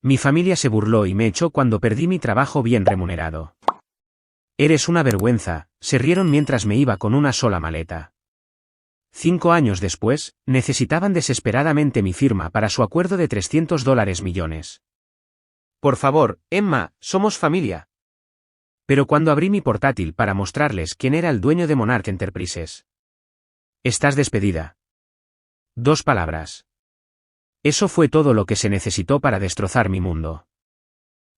Mi familia se burló y me echó cuando perdí mi trabajo bien remunerado. Eres una vergüenza, se rieron mientras me iba con una sola maleta. 5 años después, necesitaban desesperadamente mi firma para su acuerdo de $300 millones. Por favor, Emma, somos familia. Pero cuando abrí mi portátil para mostrarles quién era el dueño de Monarch Enterprises. Estás despedida. 2 palabras. Eso fue todo lo que se necesitó para destrozar mi mundo.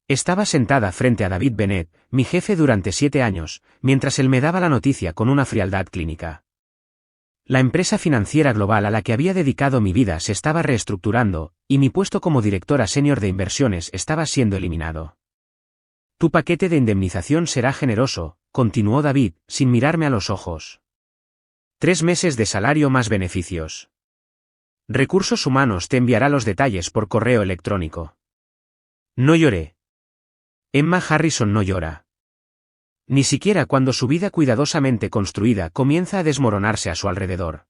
Estaba sentada frente a David Bennett, mi jefe durante 7 años, mientras él me daba la noticia con una frialdad clínica. La empresa financiera global a la que había dedicado mi vida se estaba reestructurando, y mi puesto como directora senior de inversiones estaba siendo eliminado. Tu paquete de indemnización será generoso, continuó David, sin mirarme a los ojos. 3 meses de salario más beneficios. Recursos Humanos te enviará los detalles por correo electrónico. No lloré. Emma Harrison no llora. Ni siquiera cuando su vida cuidadosamente construida comienza a desmoronarse a su alrededor.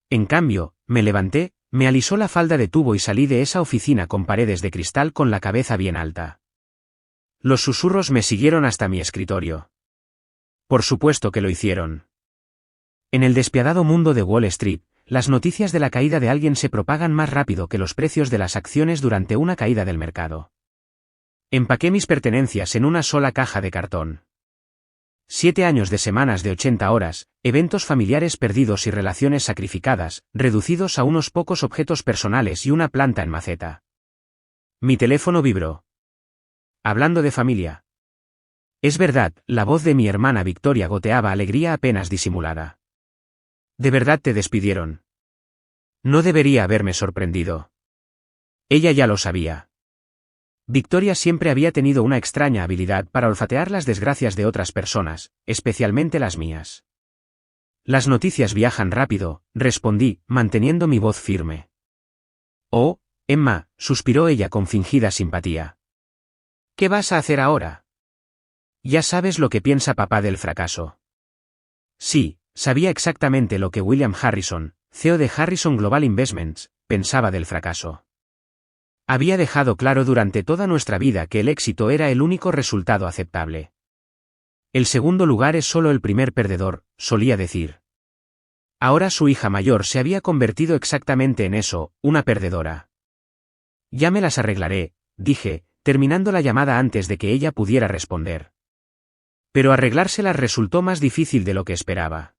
En cambio, me levanté, me alisó la falda de tubo y salí de esa oficina con paredes de cristal con la cabeza bien alta. Los susurros me siguieron hasta mi escritorio. Por supuesto que lo hicieron. En el despiadado mundo de Wall Street, las noticias de la caída de alguien se propagan más rápido que los precios de las acciones durante una caída del mercado. Empaqué mis pertenencias en una sola caja de cartón. 7 años de semanas de 80 horas, eventos familiares perdidos y relaciones sacrificadas, reducidos a unos pocos objetos personales y una planta en maceta. Mi teléfono vibró. Hablando de familia. Es verdad, la voz de mi hermana Victoria goteaba alegría apenas disimulada. ¿De verdad te despidieron? No debería haberme sorprendido. Ella ya lo sabía. Victoria siempre había tenido una extraña habilidad para olfatear las desgracias de otras personas, especialmente las mías. Las noticias viajan rápido, respondí, manteniendo mi voz firme. Oh, Emma, suspiró ella con fingida simpatía. ¿Qué vas a hacer ahora? Ya sabes lo que piensa papá del fracaso. Sí, sabía exactamente lo que William Harrison, CEO de Harrison Global Investments, pensaba del fracaso. Había dejado claro durante toda nuestra vida que el éxito era el único resultado aceptable. El segundo lugar es solo el primer perdedor, solía decir. Ahora su hija mayor se había convertido exactamente en eso, una perdedora. Ya me las arreglaré, dije, terminando la llamada antes de que ella pudiera responder. Pero arreglárselas resultó más difícil de lo que esperaba.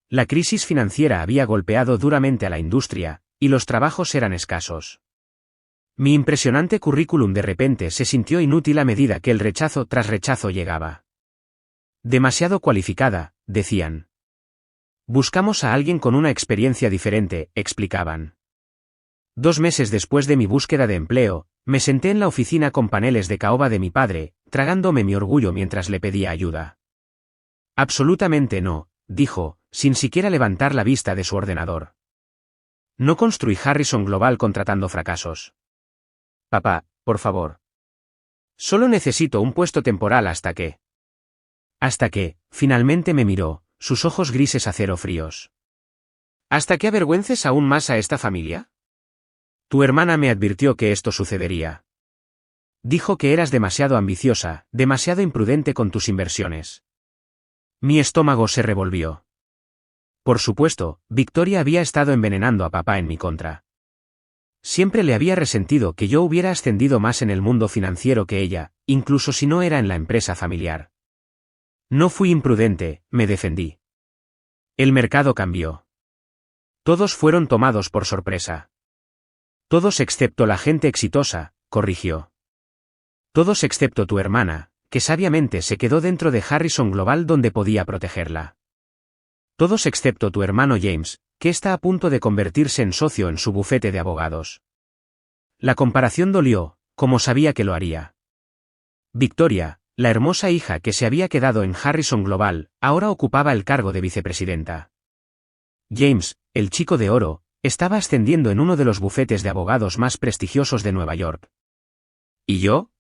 La crisis financiera había golpeado duramente a la industria, y los trabajos eran escasos. Mi impresionante currículum de repente se sintió inútil a medida que el rechazo tras rechazo llegaba. Demasiado cualificada, decían. Buscamos a alguien con una experiencia diferente, explicaban. 2 meses después de mi búsqueda de empleo, me senté en la oficina con paneles de caoba de mi padre, tragándome mi orgullo mientras le pedía ayuda. Absolutamente no, dijo, sin siquiera levantar la vista de su ordenador. No construí Harrison Global contratando fracasos. Papá, por favor. Solo necesito un puesto temporal hasta que... Hasta que, finalmente me miró, sus ojos grises acero fríos. ¿Hasta que avergüences aún más a esta familia? Tu hermana me advirtió que esto sucedería. Dijo que eras demasiado ambiciosa, demasiado imprudente con tus inversiones. Mi estómago se revolvió. Por supuesto, Victoria había estado envenenando a papá en mi contra. Siempre le había resentido que yo hubiera ascendido más en el mundo financiero que ella, incluso si no era en la empresa familiar. No fui imprudente, me defendí. El mercado cambió. Todos fueron tomados por sorpresa. Todos excepto la gente exitosa, corrigió. Todos excepto tu hermana, que sabiamente se quedó dentro de Harrison Global donde podía protegerla. Todos excepto tu hermano James, que está a punto de convertirse en socio en su bufete de abogados. La comparación dolió, como sabía que lo haría. Victoria, la hermosa hija que se había quedado en Harrison Global, ahora ocupaba el cargo de vicepresidenta. James, el chico de oro, estaba ascendiendo en uno de los bufetes de abogados más prestigiosos de Nueva York. ¿Y yo?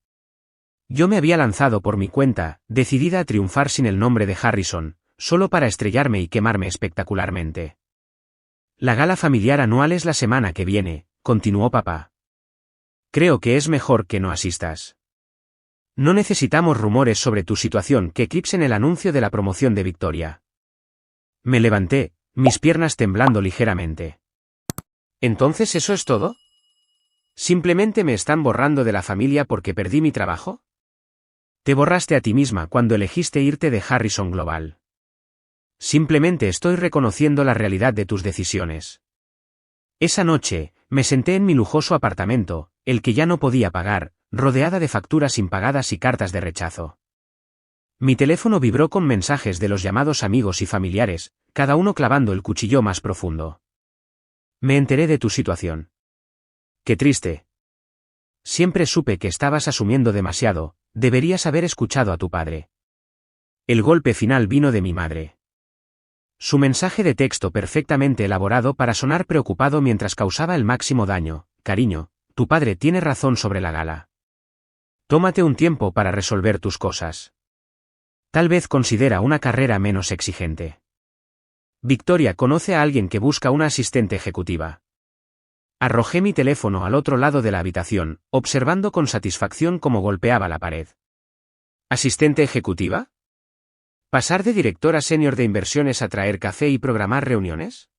Yo me había lanzado por mi cuenta, decidida a triunfar sin el nombre de Harrison, solo para estrellarme y quemarme espectacularmente. La gala familiar anual es la semana que viene, continuó papá. Creo que es mejor que no asistas. No necesitamos rumores sobre tu situación que eclipsen el anuncio de la promoción de Victoria. Me levanté, mis piernas temblando ligeramente. ¿Entonces eso es todo? ¿Simplemente me están borrando de la familia porque perdí mi trabajo? Te borraste a ti misma cuando elegiste irte de Harrison Global. Simplemente estoy reconociendo la realidad de tus decisiones. Esa noche, me senté en mi lujoso apartamento, el que ya no podía pagar, rodeada de facturas impagadas y cartas de rechazo. Mi teléfono vibró con mensajes de los llamados amigos y familiares, cada uno clavando el cuchillo más profundo. Me enteré de tu situación. Qué triste. Siempre supe que estabas asumiendo demasiado, deberías haber escuchado a tu padre. El golpe final vino de mi madre. Su mensaje de texto perfectamente elaborado para sonar preocupado mientras causaba el máximo daño. Cariño, tu padre tiene razón sobre la gala. Tómate un tiempo para resolver tus cosas. Tal vez considera una carrera menos exigente. Victoria conoce a alguien que busca una asistente ejecutiva. Arrojé mi teléfono al otro lado de la habitación, observando con satisfacción cómo golpeaba la pared. ¿Asistente ejecutiva? ¿Pasar de directora senior de inversiones a traer café y programar reuniones?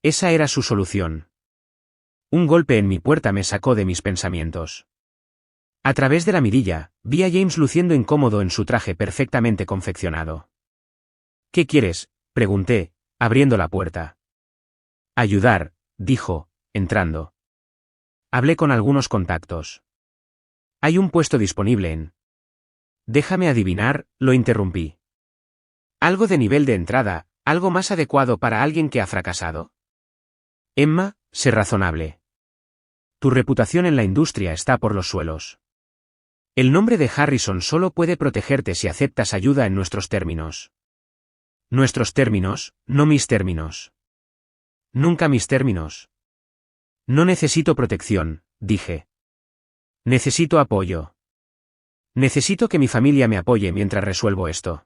Esa era su solución. Un golpe en mi puerta me sacó de mis pensamientos. A través de la mirilla, vi a James luciendo incómodo en su traje perfectamente confeccionado. ¿Qué quieres?, pregunté, abriendo la puerta. Ayudar, dijo, entrando. Hablé con algunos contactos. Hay un puesto disponible en... Déjame adivinar, lo interrumpí. Algo de nivel de entrada, algo más adecuado para alguien que ha fracasado. Emma, sé razonable. Tu reputación en la industria está por los suelos. El nombre de Harrison solo puede protegerte si aceptas ayuda en nuestros términos. Nuestros términos, no mis términos. Nunca mis términos. No necesito protección, dije. Necesito apoyo. Necesito que mi familia me apoye mientras resuelvo esto.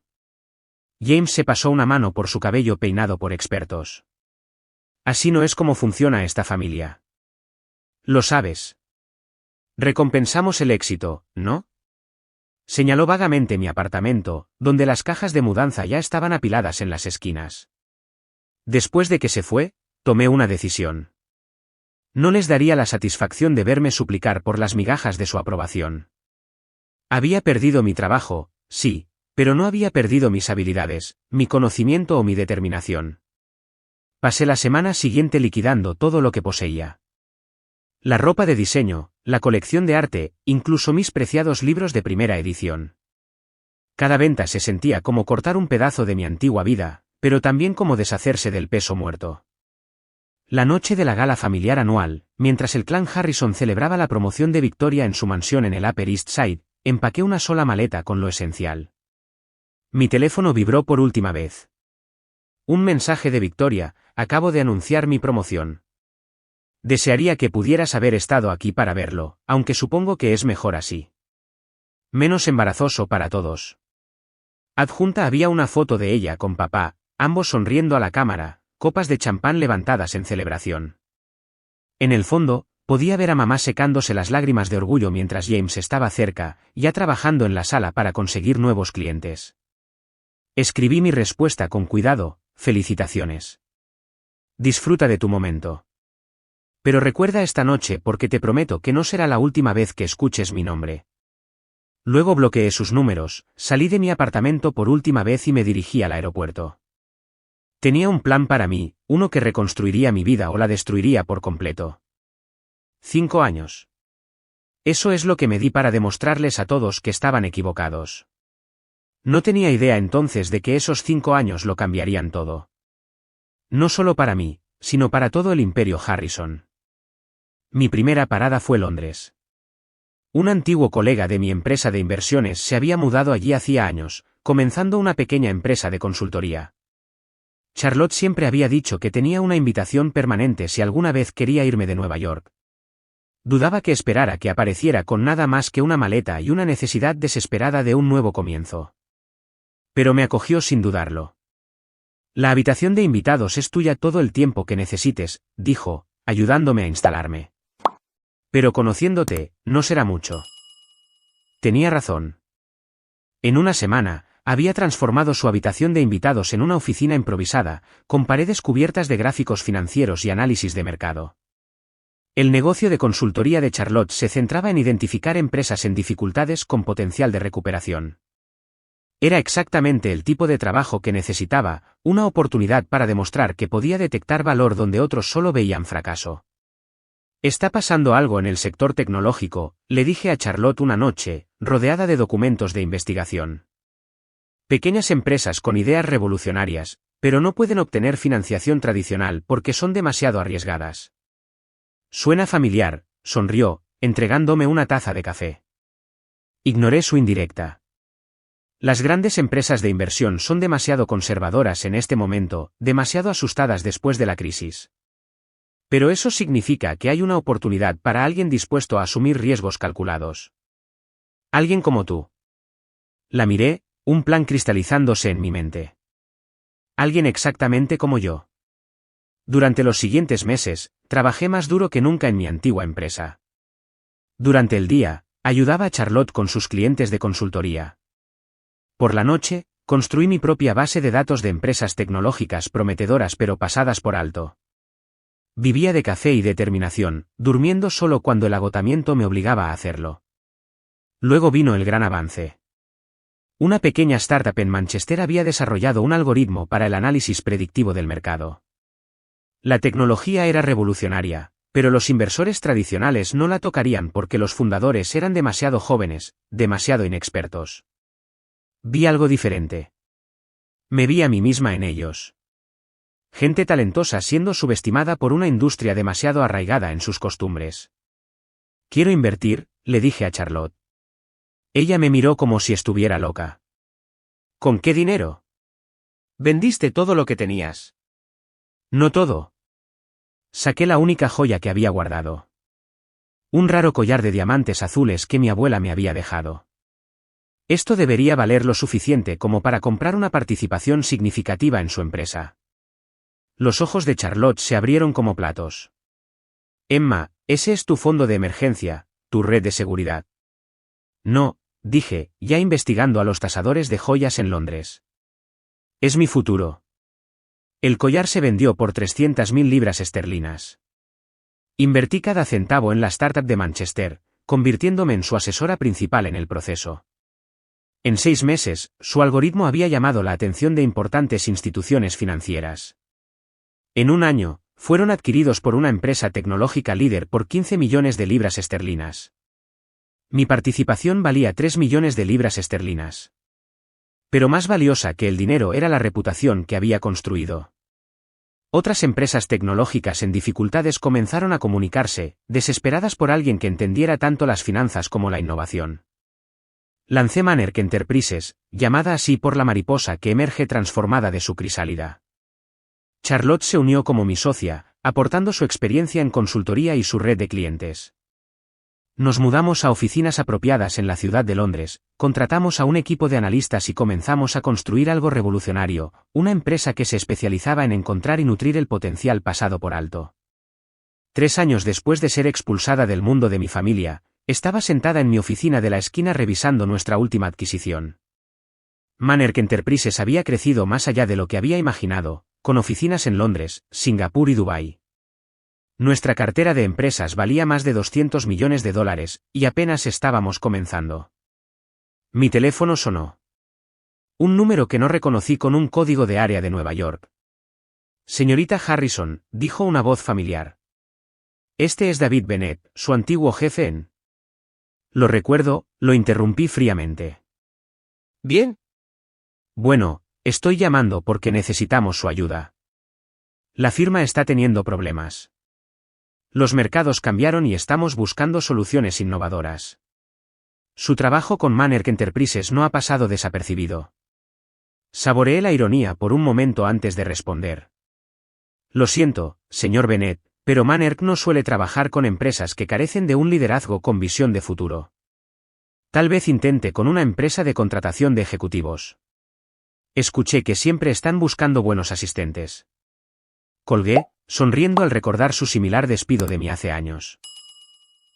James se pasó una mano por su cabello peinado por expertos. Así no es como funciona esta familia. Lo sabes. Recompensamos el éxito, ¿no? Señaló vagamente mi apartamento, donde las cajas de mudanza ya estaban apiladas en las esquinas. Después de que se fue, tomé una decisión. No les daría la satisfacción de verme suplicar por las migajas de su aprobación. Había perdido mi trabajo, sí, pero no había perdido mis habilidades, mi conocimiento o mi determinación. Pasé la semana siguiente liquidando todo lo que poseía. La ropa de diseño, la colección de arte, incluso mis preciados libros de primera edición. Cada venta se sentía como cortar un pedazo de mi antigua vida, pero también como deshacerse del peso muerto. La noche de la gala familiar anual, mientras el clan Harrison celebraba la promoción de Victoria en su mansión en el Upper East Side, empaqué una sola maleta con lo esencial. Mi teléfono vibró por última vez. Un mensaje de Victoria: acabo de anunciar mi promoción. Desearía que pudieras haber estado aquí para verlo, aunque supongo que es mejor así. Menos embarazoso para todos. Adjunta había una foto de ella con papá, ambos sonriendo a la cámara, copas de champán levantadas en celebración. En el fondo, podía ver a mamá secándose las lágrimas de orgullo mientras James estaba cerca, ya trabajando en la sala para conseguir nuevos clientes. Escribí mi respuesta con cuidado: felicitaciones. Disfruta de tu momento. Pero recuerda esta noche porque te prometo que no será la última vez que escuches mi nombre. Luego bloqueé sus números, salí de mi apartamento por última vez y me dirigí al aeropuerto. Tenía un plan para mí, uno que reconstruiría mi vida o la destruiría por completo. 5 años. Eso es lo que me di para demostrarles a todos que estaban equivocados. No tenía idea entonces de que esos 5 años lo cambiarían todo. No solo para mí, sino para todo el imperio Harrison. Mi primera parada fue Londres. Un antiguo colega de mi empresa de inversiones se había mudado allí hacía años, comenzando una pequeña empresa de consultoría. Charlotte siempre había dicho que tenía una invitación permanente si alguna vez quería irme de Nueva York. Dudaba que esperara que apareciera con nada más que una maleta y una necesidad desesperada de un nuevo comienzo. Pero me acogió sin dudarlo. La habitación de invitados es tuya todo el tiempo que necesites, dijo, ayudándome a instalarme. Pero conociéndote, no será mucho. Tenía razón. En una semana, había transformado su habitación de invitados en una oficina improvisada, con paredes cubiertas de gráficos financieros y análisis de mercado. El negocio de consultoría de Charlotte se centraba en identificar empresas en dificultades con potencial de recuperación. Era exactamente el tipo de trabajo que necesitaba, una oportunidad para demostrar que podía detectar valor donde otros solo veían fracaso. «Está pasando algo en el sector tecnológico», le dije a Charlotte una noche, rodeada de documentos de investigación. Pequeñas empresas con ideas revolucionarias, pero no pueden obtener financiación tradicional porque son demasiado arriesgadas. Suena familiar, sonrió, entregándome una taza de café. Ignoré su indirecta. Las grandes empresas de inversión son demasiado conservadoras en este momento, demasiado asustadas después de la crisis. Pero eso significa que hay una oportunidad para alguien dispuesto a asumir riesgos calculados. Alguien como tú. La miré, un plan cristalizándose en mi mente. Alguien exactamente como yo. Durante los siguientes meses, trabajé más duro que nunca en mi antigua empresa. Durante el día, ayudaba a Charlotte con sus clientes de consultoría. Por la noche, construí mi propia base de datos de empresas tecnológicas prometedoras pero pasadas por alto. Vivía de café y determinación, durmiendo solo cuando el agotamiento me obligaba a hacerlo. Luego vino el gran avance. Una pequeña startup en Manchester había desarrollado un algoritmo para el análisis predictivo del mercado. La tecnología era revolucionaria, pero los inversores tradicionales no la tocarían porque los fundadores eran demasiado jóvenes, demasiado inexpertos. Vi algo diferente. Me vi a mí misma en ellos. Gente talentosa siendo subestimada por una industria demasiado arraigada en sus costumbres. «Quiero invertir», le dije a Charlotte. Ella me miró como si estuviera loca. «¿Con qué dinero? Vendiste todo lo que tenías». «No todo». Saqué la única joya que había guardado. Un raro collar de diamantes azules que mi abuela me había dejado. Esto debería valer lo suficiente como para comprar una participación significativa en su empresa. Los ojos de Charlotte se abrieron como platos. «Emma, ese es tu fondo de emergencia, tu red de seguridad». «No», dije, ya investigando a los tasadores de joyas en Londres. «Es mi futuro». El collar se vendió por 300.000 libras esterlinas. Invertí cada centavo en la startup de Manchester, convirtiéndome en su asesora principal en el proceso. En 6 meses, su algoritmo había llamado la atención de importantes instituciones financieras. En un año, fueron adquiridos por una empresa tecnológica líder por 15 millones de libras esterlinas. Mi participación valía 3 millones de libras esterlinas. Pero más valiosa que el dinero era la reputación que había construido. Otras empresas tecnológicas en dificultades comenzaron a comunicarse, desesperadas por alguien que entendiera tanto las finanzas como la innovación. Lancé Mannerk Enterprises, llamada así por la mariposa que emerge transformada de su crisálida. Charlotte se unió como mi socia, aportando su experiencia en consultoría y su red de clientes. Nos mudamos a oficinas apropiadas en la ciudad de Londres, contratamos a un equipo de analistas y comenzamos a construir algo revolucionario, una empresa que se especializaba en encontrar y nutrir el potencial pasado por alto. 3 años después de ser expulsada del mundo de mi familia, estaba sentada en mi oficina de la esquina revisando nuestra última adquisición. Mannerk Enterprises había crecido más allá de lo que había imaginado, con oficinas en Londres, Singapur y Dubái. Nuestra cartera de empresas valía más de 200 millones de dólares, y apenas estábamos comenzando. Mi teléfono sonó. Un número que no reconocí con un código de área de Nueva York. «Señorita Harrison», dijo una voz familiar. «Este es David Bennett, su antiguo jefe en...». «Lo recuerdo», lo interrumpí fríamente. «Bien». «Bueno, estoy llamando porque necesitamos su ayuda. La firma está teniendo problemas. Los mercados cambiaron y estamos buscando soluciones innovadoras». Su trabajo con Mannerk Enterprises no ha pasado desapercibido. Saboreé la ironía por un momento antes de responder. «Lo siento, señor Bennett, pero Mannerk no suele trabajar con empresas que carecen de un liderazgo con visión de futuro. Tal vez intente con una empresa de contratación de ejecutivos. Escuché que siempre están buscando buenos asistentes». Colgué, sonriendo al recordar su similar despido de mí hace años.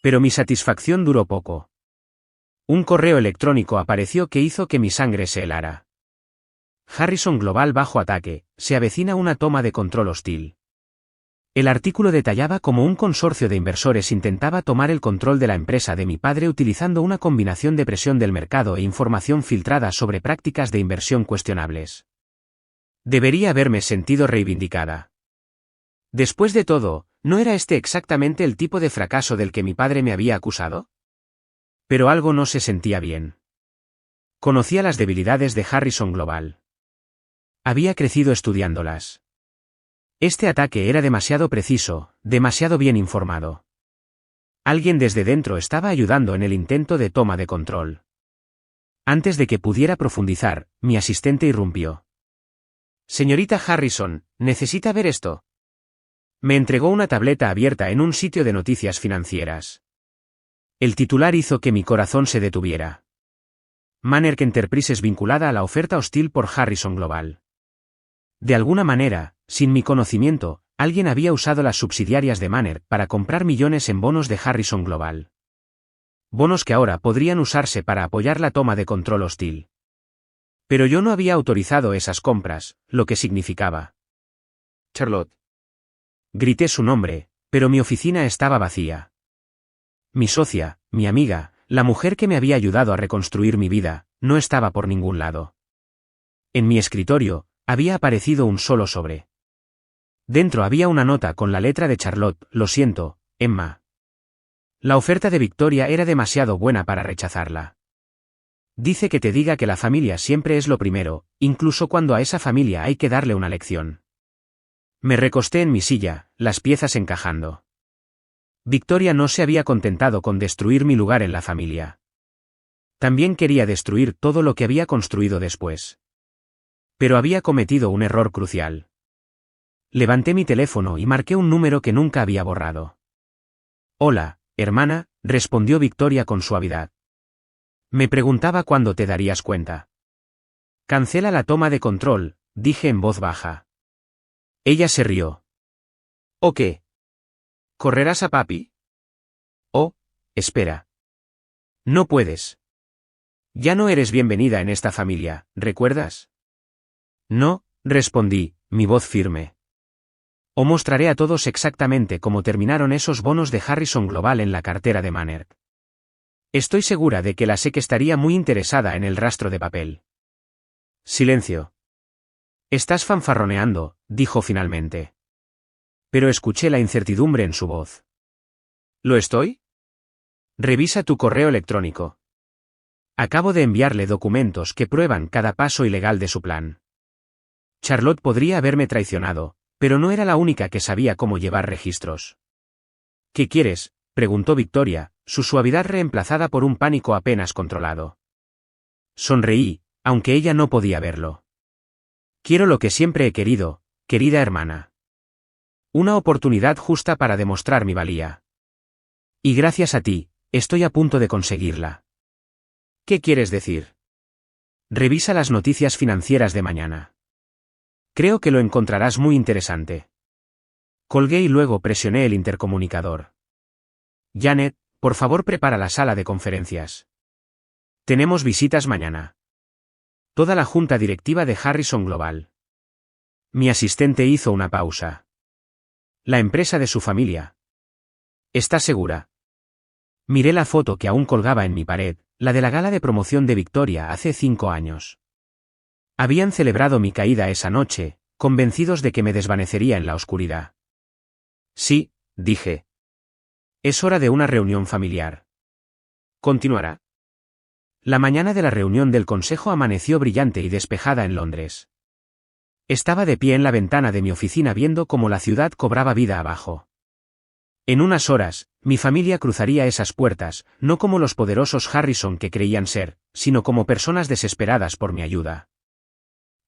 Pero mi satisfacción duró poco. Un correo electrónico apareció que hizo que mi sangre se helara. Harrison Global bajo ataque, se avecina una toma de control hostil. El artículo detallaba cómo un consorcio de inversores intentaba tomar el control de la empresa de mi padre utilizando una combinación de presión del mercado e información filtrada sobre prácticas de inversión cuestionables. Debería haberme sentido reivindicada. Después de todo, ¿no era este exactamente el tipo de fracaso del que mi padre me había acusado? Pero algo no se sentía bien. Conocía las debilidades de Harrison Global. Había crecido estudiándolas. Este ataque era demasiado preciso, demasiado bien informado. Alguien desde dentro estaba ayudando en el intento de toma de control. Antes de que pudiera profundizar, mi asistente irrumpió. Señorita Harrison, ¿necesita ver esto? Me entregó una tableta abierta en un sitio de noticias financieras. El titular hizo que mi corazón se detuviera. Mannerk Enterprises vinculada a la oferta hostil por Harrison Global. De alguna manera, sin mi conocimiento, alguien había usado las subsidiarias de Mannerk para comprar millones en bonos de Harrison Global. Bonos que ahora podrían usarse para apoyar la toma de control hostil. Pero yo no había autorizado esas compras, lo que significaba. Charlotte. Grité su nombre, pero mi oficina estaba vacía. Mi socia, mi amiga, la mujer que me había ayudado a reconstruir mi vida, no estaba por ningún lado. En mi escritorio, había aparecido un solo sobre. Dentro había una nota con la letra de Charlotte: lo siento, Emma. La oferta de Victoria era demasiado buena para rechazarla. Dice que te diga que la familia siempre es lo primero, incluso cuando a esa familia hay que darle una lección. Me recosté en mi silla, las piezas encajando. Victoria no se había contentado con destruir mi lugar en la familia. También quería destruir todo lo que había construido después. Pero había cometido un error crucial. Levanté mi teléfono y marqué un número que nunca había borrado. Hola, hermana, respondió Victoria con suavidad. Me preguntaba cuándo te darías cuenta. Cancela la toma de control, dije en voz baja. Ella se rió. ¿O qué? ¿Correrás a papi? Oh, espera. No puedes. Ya no eres bienvenida en esta familia, ¿recuerdas? No, respondí, mi voz firme. O mostraré a todos exactamente cómo terminaron esos bonos de Harrison Global en la cartera de Mannerk. Estoy segura de que la SEC estaría muy interesada en el rastro de papel. Silencio. Estás fanfarroneando, dijo finalmente. Pero escuché la incertidumbre en su voz. ¿Lo estoy? Revisa tu correo electrónico. Acabo de enviarle documentos que prueban cada paso ilegal de su plan. Charlotte podría haberme traicionado, pero no era la única que sabía cómo llevar registros. ¿Qué quieres?, preguntó Victoria, su suavidad reemplazada por un pánico apenas controlado. Sonreí, aunque ella no podía verlo. Quiero lo que siempre he querido, querida hermana. Una oportunidad justa para demostrar mi valía. Y gracias a ti, estoy a punto de conseguirla. ¿Qué quieres decir? Revisa las noticias financieras de mañana. Creo que lo encontrarás muy interesante. Colgué y luego presioné el intercomunicador. Janet, por favor prepara la sala de conferencias. Tenemos visitas mañana. Toda la junta directiva de Harrison Global. Mi asistente hizo una pausa. La empresa de su familia. ¿Está segura? Miré la foto que aún colgaba en mi pared, la de la gala de promoción de Victoria hace 5 años. Habían celebrado mi caída esa noche, convencidos de que me desvanecería en la oscuridad. Sí, dije. Es hora de una reunión familiar. ¿Continuará? La mañana de la reunión del consejo amaneció brillante y despejada en Londres. Estaba de pie en la ventana de mi oficina viendo cómo la ciudad cobraba vida abajo. En unas horas, mi familia cruzaría esas puertas, no como los poderosos Harrison que creían ser, sino como personas desesperadas por mi ayuda.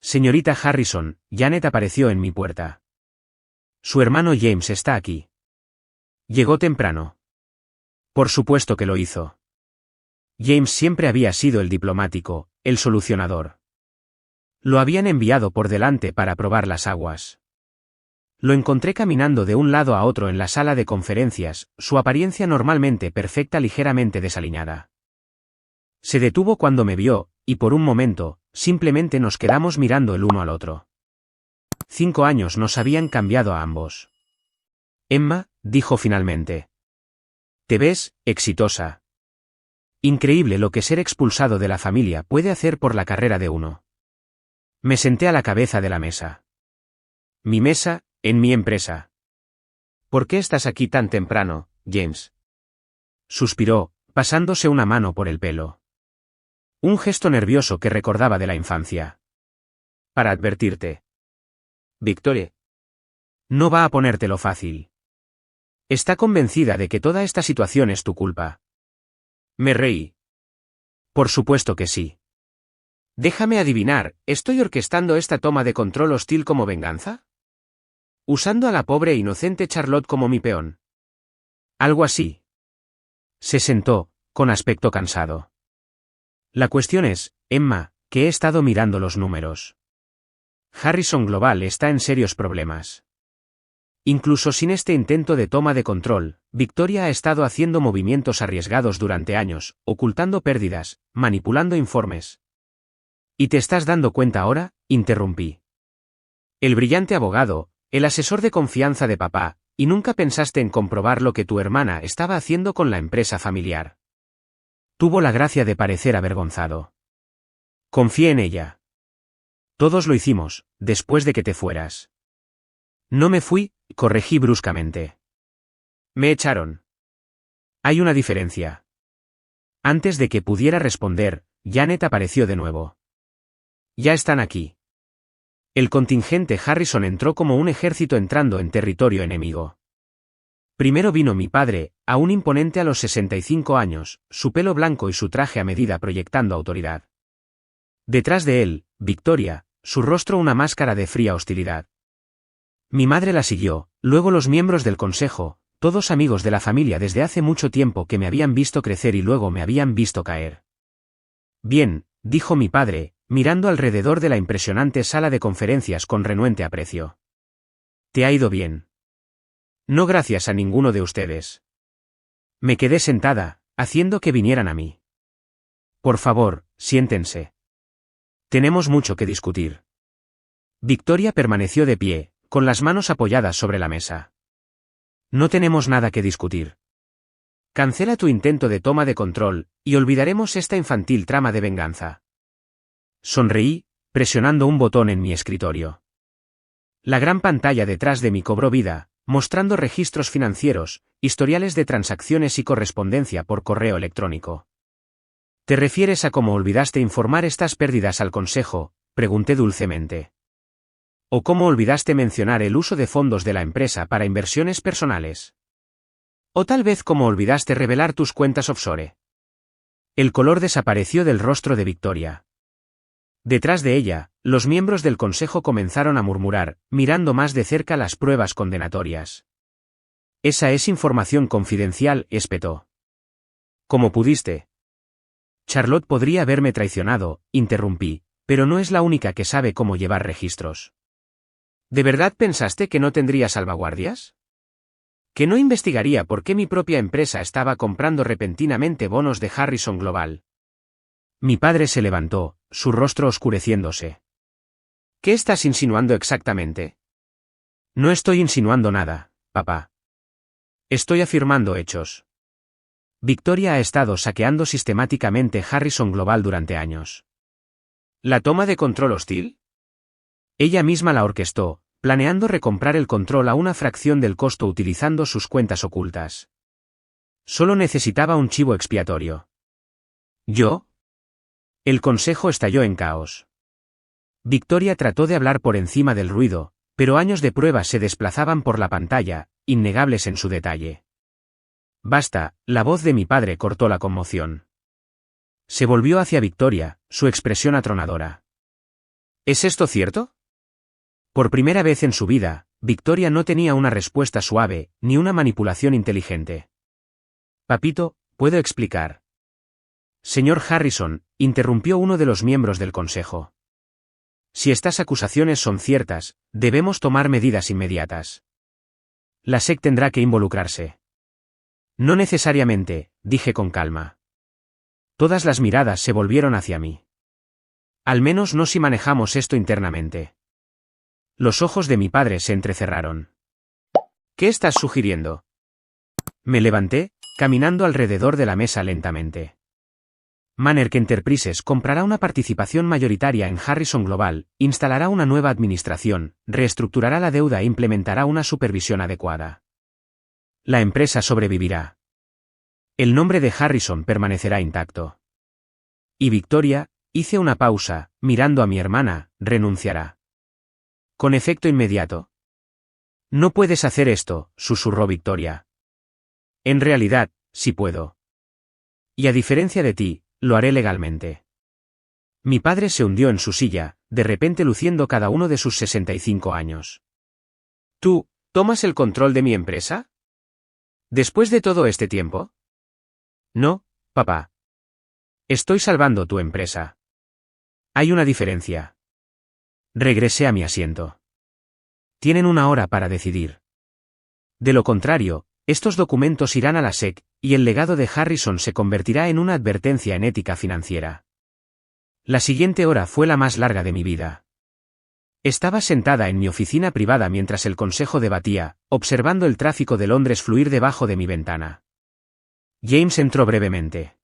Señorita Harrison, Janet apareció en mi puerta. Su hermano James está aquí. Llegó temprano. Por supuesto que lo hizo. James siempre había sido el diplomático, el solucionador. Lo habían enviado por delante para probar las aguas. Lo encontré caminando de un lado a otro en la sala de conferencias, su apariencia normalmente perfecta ligeramente desaliñada. Se detuvo cuando me vio, y por un momento, simplemente nos quedamos mirando el uno al otro. 5 años nos habían cambiado a ambos. Emma, dijo finalmente. Te ves, exitosa. Increíble lo que ser expulsado de la familia puede hacer por la carrera de uno. Me senté a la cabeza de la mesa. Mi mesa, en mi empresa. ¿Por qué estás aquí tan temprano, James? Suspiró, pasándose una mano por el pelo. Un gesto nervioso que recordaba de la infancia. Para advertirte. Victoria. No va a ponértelo fácil. Está convencida de que toda esta situación es tu culpa. Me reí. Por supuesto que sí. Déjame adivinar, ¿estoy orquestando esta toma de control hostil como venganza? Usando a la pobre e inocente Charlotte como mi peón. Algo así. Se sentó, con aspecto cansado. La cuestión es, Emma, que he estado mirando los números. Harrison Global está en serios problemas. Incluso sin este intento de toma de control, Victoria ha estado haciendo movimientos arriesgados durante años, ocultando pérdidas, manipulando informes. ¿Y te estás dando cuenta ahora? Interrumpí. El brillante abogado, el asesor de confianza de papá, y nunca pensaste en comprobar lo que tu hermana estaba haciendo con la empresa familiar. Tuvo la gracia de parecer avergonzado. Confié en ella. Todos lo hicimos, después de que te fueras. No me fui, corregí bruscamente. Me echaron. Hay una diferencia. Antes de que pudiera responder, Janet apareció de nuevo. Ya están aquí. El contingente Harrison entró como un ejército entrando en territorio enemigo. Primero vino mi padre, aún imponente a los 65 años, su pelo blanco y su traje a medida proyectando autoridad. Detrás de él, Victoria, su rostro una máscara de fría hostilidad. Mi madre la siguió, luego los miembros del consejo, todos amigos de la familia desde hace mucho tiempo que me habían visto crecer y luego me habían visto caer. Bien, dijo mi padre, mirando alrededor de la impresionante sala de conferencias con renuente aprecio. ¿Te ha ido bien? No gracias a ninguno de ustedes. Me quedé sentada, haciendo que vinieran a mí. Por favor, siéntense. Tenemos mucho que discutir. Victoria permaneció de pie, con las manos apoyadas sobre la mesa. No tenemos nada que discutir. Cancela tu intento de toma de control, y olvidaremos esta infantil trama de venganza. Sonreí, presionando un botón en mi escritorio. La gran pantalla detrás de mí cobró vida, mostrando registros financieros, historiales de transacciones y correspondencia por correo electrónico. ¿Te refieres a cómo olvidaste informar estas pérdidas al consejo?, pregunté dulcemente. ¿O cómo olvidaste mencionar el uso de fondos de la empresa para inversiones personales? ¿O tal vez cómo olvidaste revelar tus cuentas offshore? El color desapareció del rostro de Victoria. Detrás de ella, los miembros del consejo comenzaron a murmurar, mirando más de cerca las pruebas condenatorias. Esa es información confidencial, espetó. ¿Cómo pudiste? Charlotte podría haberme traicionado, interrumpí, pero no es la única que sabe cómo llevar registros. ¿De verdad pensaste que no tendría salvaguardias? ¿Que no investigaría por qué mi propia empresa estaba comprando repentinamente bonos de Harrison Global? Mi padre se levantó, su rostro oscureciéndose. ¿Qué estás insinuando exactamente? No estoy insinuando nada, papá. Estoy afirmando hechos. Victoria ha estado saqueando sistemáticamente Harrison Global durante años. ¿La toma de control hostil? Ella misma la orquestó, planeando recomprar el control a una fracción del costo utilizando sus cuentas ocultas. Solo necesitaba un chivo expiatorio. ¿Yo? El consejo estalló en caos. Victoria trató de hablar por encima del ruido, pero años de pruebas se desplazaban por la pantalla, innegables en su detalle. Basta, la voz de mi padre cortó la conmoción. Se volvió hacia Victoria, su expresión atronadora. ¿Es esto cierto? Por primera vez en su vida, Victoria no tenía una respuesta suave, ni una manipulación inteligente. Papito, ¿puedo explicar? Señor Harrison, interrumpió uno de los miembros del consejo. Si estas acusaciones son ciertas, debemos tomar medidas inmediatas. La SEC tendrá que involucrarse. No necesariamente, dije con calma. Todas las miradas se volvieron hacia mí. Al menos no si manejamos esto internamente. Los ojos de mi padre se entrecerraron. ¿Qué estás sugiriendo? Me levanté, caminando alrededor de la mesa lentamente. Mannerk Enterprises comprará una participación mayoritaria en Harrison Global, instalará una nueva administración, reestructurará la deuda e implementará una supervisión adecuada. La empresa sobrevivirá. El nombre de Harrison permanecerá intacto. Y Victoria, hice una pausa, mirando a mi hermana, renunciará. Con efecto inmediato. No puedes hacer esto, susurró Victoria. En realidad, sí puedo. Y a diferencia de ti, lo haré legalmente. Mi padre se hundió en su silla, de repente luciendo cada uno de sus 65 años. ¿Tú, tomas el control de mi empresa? ¿Después de todo este tiempo? No, papá. Estoy salvando tu empresa. Hay una diferencia. Regresé a mi asiento. Tienen 1 hora para decidir. De lo contrario, estos documentos irán a la SEC, y el legado de Harrison se convertirá en una advertencia en ética financiera. La siguiente hora fue la más larga de mi vida. Estaba sentada en mi oficina privada mientras el consejo debatía, observando el tráfico de Londres fluir debajo de mi ventana. James entró brevemente.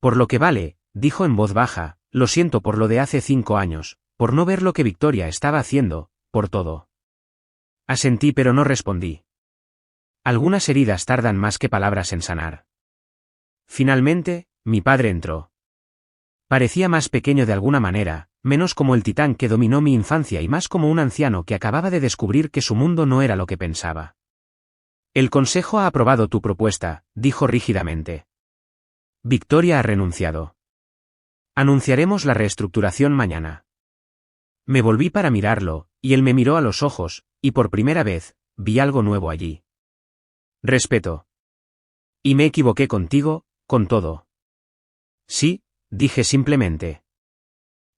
Por lo que vale, dijo en voz baja, lo siento por lo de hace 5 años, por no ver lo que Victoria estaba haciendo, por todo. Asentí pero no respondí. Algunas heridas tardan más que palabras en sanar. Finalmente, mi padre entró. Parecía más pequeño de alguna manera, menos como el titán que dominó mi infancia y más como un anciano que acababa de descubrir que su mundo no era lo que pensaba. El consejo ha aprobado tu propuesta, dijo rígidamente. Victoria ha renunciado. Anunciaremos la reestructuración mañana. Me volví para mirarlo, y él me miró a los ojos, y por primera vez, vi algo nuevo allí. Respeto. Y me equivoqué contigo, con todo. Sí, dije simplemente.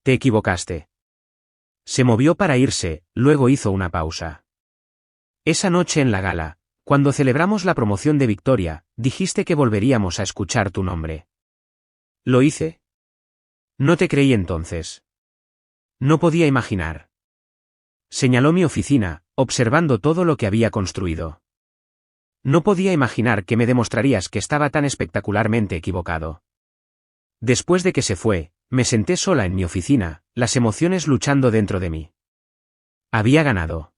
Te equivocaste. Se movió para irse, luego hizo una pausa. Esa noche en la gala, cuando celebramos la promoción de Victoria, dijiste que volveríamos a escuchar tu nombre. ¿Lo hice? No te creí entonces. No podía imaginar. Señaló mi oficina, observando todo lo que había construido. No podía imaginar que me demostrarías que estaba tan espectacularmente equivocado. Después de que se fue, me senté sola en mi oficina, las emociones luchando dentro de mí. Había ganado.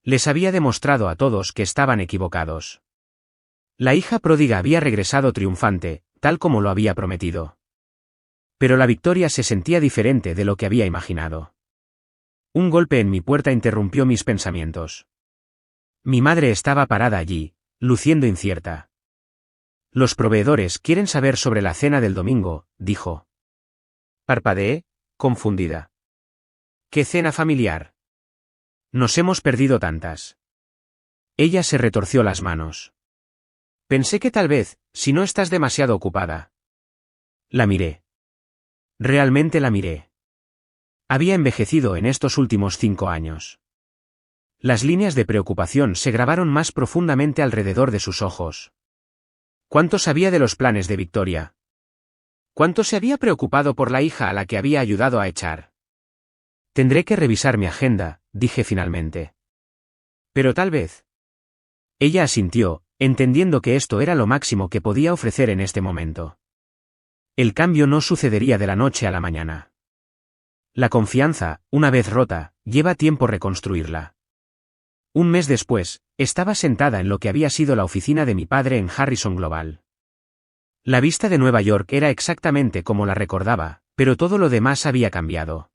Les había demostrado a todos que estaban equivocados. La hija pródiga había regresado triunfante, tal como lo había prometido. Pero la victoria se sentía diferente de lo que había imaginado. Un golpe en mi puerta interrumpió mis pensamientos. Mi madre estaba parada allí, luciendo incierta. Los proveedores quieren saber sobre la cena del domingo, dijo. Parpadeé, confundida. ¿Qué cena familiar? Nos hemos perdido tantas. Ella se retorció las manos. Pensé que tal vez, si no estás demasiado ocupada. La miré. Realmente la miré. Había envejecido en estos últimos 5 años. Las líneas de preocupación se grabaron más profundamente alrededor de sus ojos. ¿Cuánto sabía de los planes de Victoria? ¿Cuánto se había preocupado por la hija a la que había ayudado a echar? Tendré que revisar mi agenda, dije finalmente. Pero tal vez. Ella asintió, entendiendo que esto era lo máximo que podía ofrecer en este momento. El cambio no sucedería de la noche a la mañana. La confianza, una vez rota, lleva tiempo reconstruirla. Un mes después, estaba sentada en lo que había sido la oficina de mi padre en Harrison Global. La vista de Nueva York era exactamente como la recordaba, pero todo lo demás había cambiado.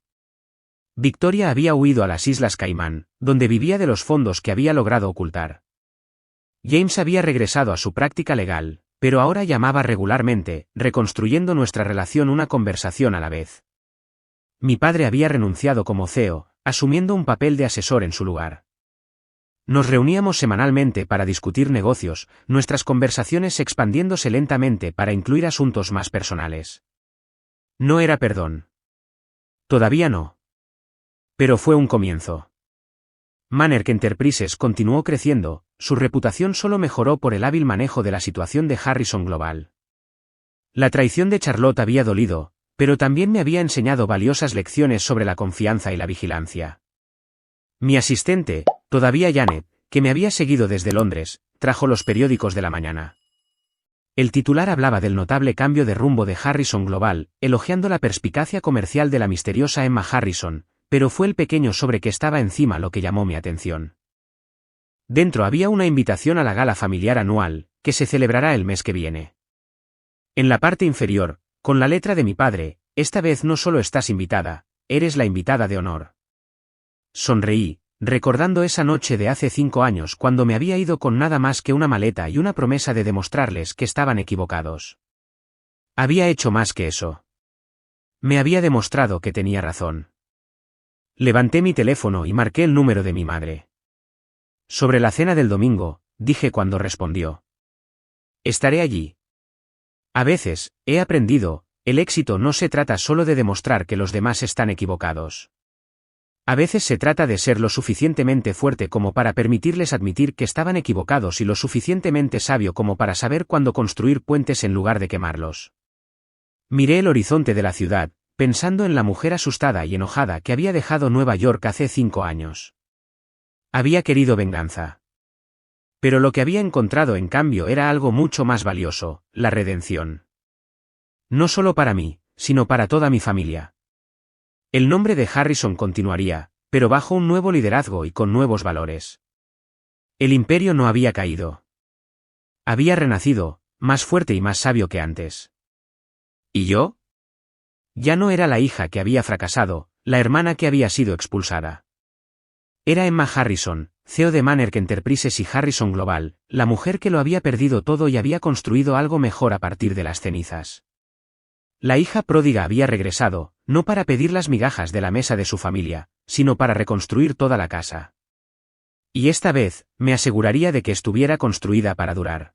Victoria había huido a las Islas Caimán, donde vivía de los fondos que había logrado ocultar. James había regresado a su práctica legal, pero ahora llamaba regularmente, reconstruyendo nuestra relación una conversación a la vez. Mi padre había renunciado como CEO, asumiendo un papel de asesor en su lugar. Nos reuníamos semanalmente para discutir negocios, nuestras conversaciones expandiéndose lentamente para incluir asuntos más personales. No era perdón. Todavía no. Pero fue un comienzo. Mannerk Enterprises continuó creciendo, su reputación solo mejoró por el hábil manejo de la situación de Harrison Global. La traición de Charlotte había dolido, pero también me había enseñado valiosas lecciones sobre la confianza y la vigilancia. Mi asistente, todavía Janet, que me había seguido desde Londres, trajo los periódicos de la mañana. El titular hablaba del notable cambio de rumbo de Harrison Global, elogiando la perspicacia comercial de la misteriosa Emma Harrison, pero fue el pequeño sobre que estaba encima lo que llamó mi atención. Dentro había una invitación a la gala familiar anual, que se celebrará el mes que viene. En la parte inferior, con la letra de mi padre, esta vez no solo estás invitada, eres la invitada de honor. Sonreí, recordando esa noche de hace 5 años cuando me había ido con nada más que una maleta y una promesa de demostrarles que estaban equivocados. Había hecho más que eso. Me había demostrado que tenía razón. Levanté mi teléfono y marqué el número de mi madre. Sobre la cena del domingo, dije cuando respondió. Estaré allí. A veces, he aprendido, el éxito no se trata solo de demostrar que los demás están equivocados. A veces se trata de ser lo suficientemente fuerte como para permitirles admitir que estaban equivocados y lo suficientemente sabio como para saber cuándo construir puentes en lugar de quemarlos. Miré el horizonte de la ciudad, pensando en la mujer asustada y enojada que había dejado Nueva York hace 5 años. Había querido venganza. Pero lo que había encontrado en cambio era algo mucho más valioso, la redención. No solo para mí, sino para toda mi familia. El nombre de Harrison continuaría, pero bajo un nuevo liderazgo y con nuevos valores. El imperio no había caído. Había renacido, más fuerte y más sabio que antes. ¿Y yo? Ya no era la hija que había fracasado, la hermana que había sido expulsada. Era Emma Harrison, CEO de Mannerk Enterprises y Harrison Global, la mujer que lo había perdido todo y había construido algo mejor a partir de las cenizas. La hija pródiga había regresado, no para pedir las migajas de la mesa de su familia, sino para reconstruir toda la casa. Y esta vez, me aseguraría de que estuviera construida para durar.